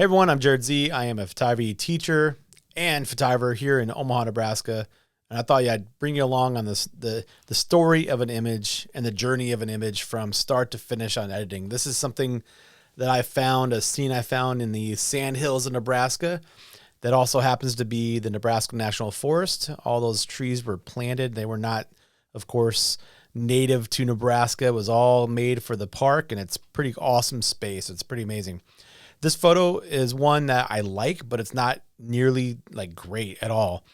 Hey everyone, I'm Jerred Z. I am a photography teacher and photographer here in Omaha, Nebraska. And I thought I'd bring you along on the story of an image and the journey of an image from start to finish on editing. This is something that I found, a scene I found in the sandhills of Nebraska that also happens to be the Nebraska National Forest. All those trees were planted. They were not, of course, native to Nebraska. It was all made for the park, and it's pretty awesome space. It's pretty amazing. This photo is one that I like, but it's not nearly like great at all.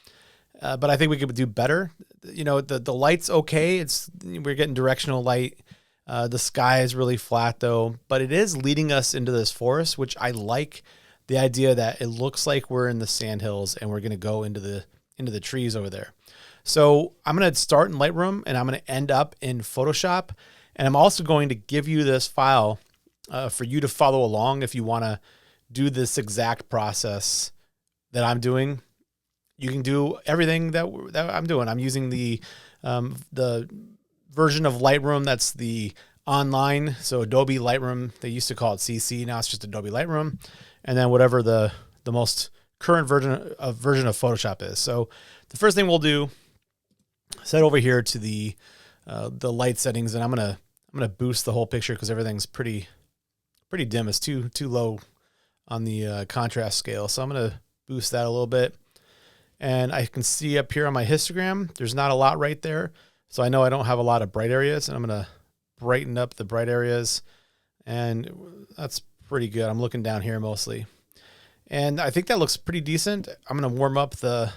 But I think we could do better. You know, the light's okay. We're getting directional light. The sky is really flat though, but it is leading us into this forest, which I like the idea that it looks like we're in the sandhills and we're going to go into the trees over there. So I'm going to start in Lightroom and I'm going to end up in Photoshop. And I'm also going to give you this file for you to follow along if you want to do this exact process that I'm doing. You can do everything that I'm doing. I'm using the version of Lightroom that's the online, so Adobe Lightroom. They used to call it CC, now it's just Adobe Lightroom, and then whatever the most current version of Photoshop is. So the first thing we'll do, set over here to the light settings, and I'm gonna boost the whole picture because everything's pretty dim. It's too low on the contrast scale. So I'm going to boost that a little bit. And I can see up here on my histogram, there's not a lot right there. So I know I don't have a lot of bright areas, and I'm going to brighten up the bright areas. And that's pretty good. I'm looking down here mostly. And I think that looks pretty decent. I'm going to warm up the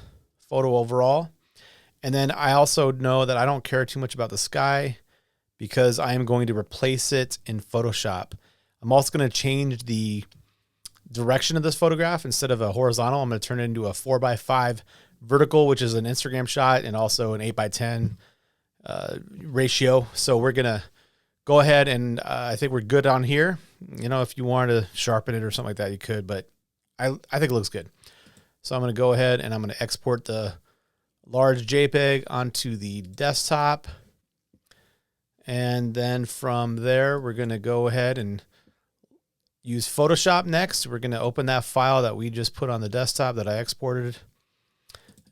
photo overall. And then I also know that I don't care too much about the sky because I am going to replace it in Photoshop. I'm also going to change the direction of this photograph. Instead of a horizontal, I'm going to turn it into a 4:5 vertical, which is an Instagram shot, and also an 8:10 ratio. So we're going to go ahead and I think we're good on here. You know, if you wanted to sharpen it or something like that, you could, but I think it looks good. So I'm going to go ahead and I'm going to export the large JPEG onto the desktop. And then from there, we're going to go ahead and use Photoshop next. We're going to open that file that we just put on the desktop that I exported.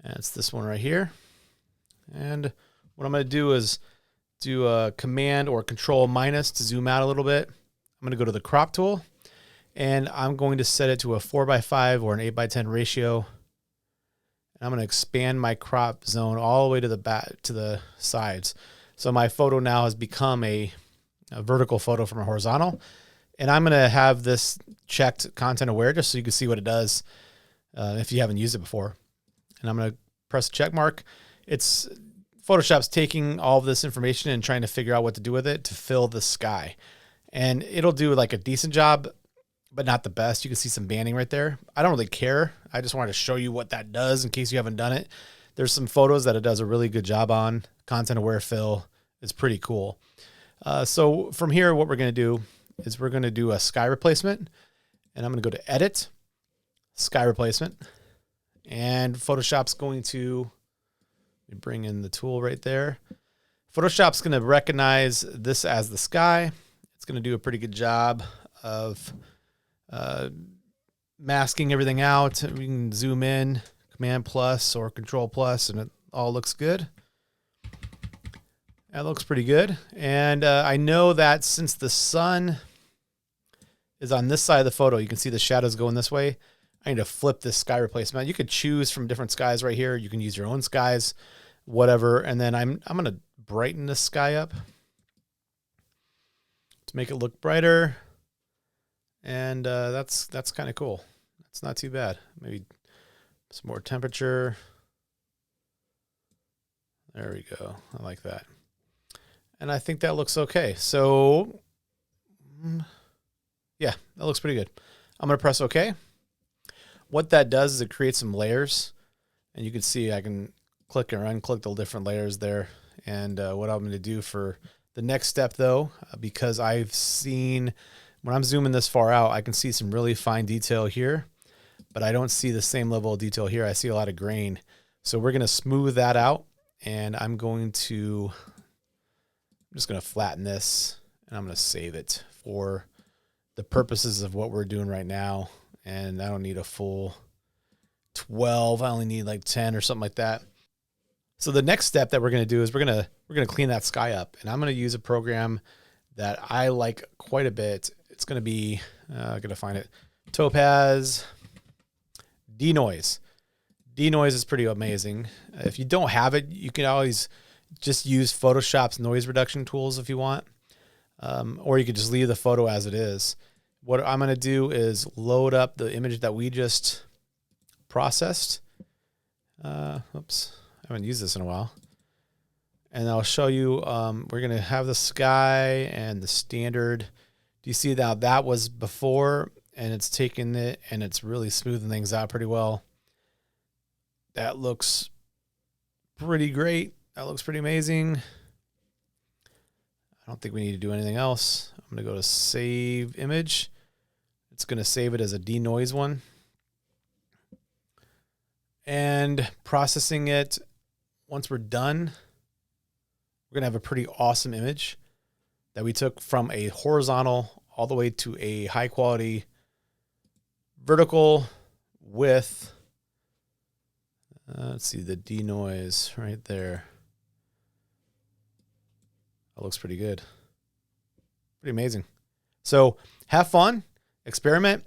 And it's this one right here. And what I'm going to do is do a Command or Control minus to zoom out a little bit. I'm going to go to the crop tool and I'm going to set it to a 4:5 or an 8:10 ratio. And I'm going to expand my crop zone all the way to the back, to the sides. So my photo now has become a vertical photo from a horizontal. And I'm going to have this checked content aware just so you can see what it does if you haven't used it before. And I'm going to press check mark. Photoshop's taking all of this information and trying to figure out what to do with it to fill the sky. And it'll do like a decent job, but not the best. You can see some banding right there. I don't really care. I just wanted to show you what that does in case you haven't done it. There's some photos that it does a really good job on. Content aware fill is pretty cool. So from here, what we're going to do is we're going to do a sky replacement, and I'm going to go to edit, sky replacement, and Photoshop's going to bring in the tool right there. Photoshop's going to recognize this as the sky. It's going to do a pretty good job of masking everything out. We can zoom in, Command plus or Control plus, and it all looks good. That looks pretty good. And I know that since the sun is on this side of the photo, you can see the shadows going this way. I need to flip this sky replacement. You could choose from different skies right here. You can use your own skies, whatever. And then I'm going to brighten this sky up to make it look brighter. And that's kind of cool. That's not too bad. Maybe some more temperature. There we go. I like that. And I think that looks okay. So yeah, that looks pretty good. I'm going to press OK. What that does is it creates some layers. And you can see I can click or unclick the different layers there. And what I'm going to do for the next step, though, because I've seen when I'm zooming this far out, I can see some really fine detail here. But I don't see the same level of detail here. I see a lot of grain. So we're going to smooth that out. And I'm just going to flatten this. And I'm going to save it for the purposes of what we're doing right now. and I don't need a full 12. I only need like 10 or something like that. So the next step that we're going to do is we're going to clean that sky up, and I'm going to use a program that I like quite a bit. It's going to be, I'm going to find it, Topaz Denoise. Denoise is pretty amazing. If you don't have it, you can always just use Photoshop's noise reduction tools if you want, or you could just leave the photo as it is. What I'm going to do is load up the image that we just processed. Oops, I haven't used this in a while. And I'll show you, we're going to have the sky and the standard. Do you see that that was before, and it's taken it and it's really smoothing things out pretty well. That looks pretty great. That looks pretty amazing. I don't think we need to do anything else. I'm going to go to save image. It's going to save it as a denoise one. And processing it, once we're done, we're going to have a pretty awesome image that we took from a horizontal all the way to a high quality vertical with, let's see, the denoise right there. That looks pretty good. Pretty amazing. So have fun, experiment,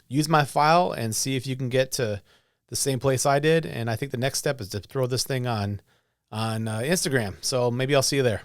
use my file, and see if you can get to the same place I did. And I think the next step is to throw this thing on Instagram. So maybe I'll see you there.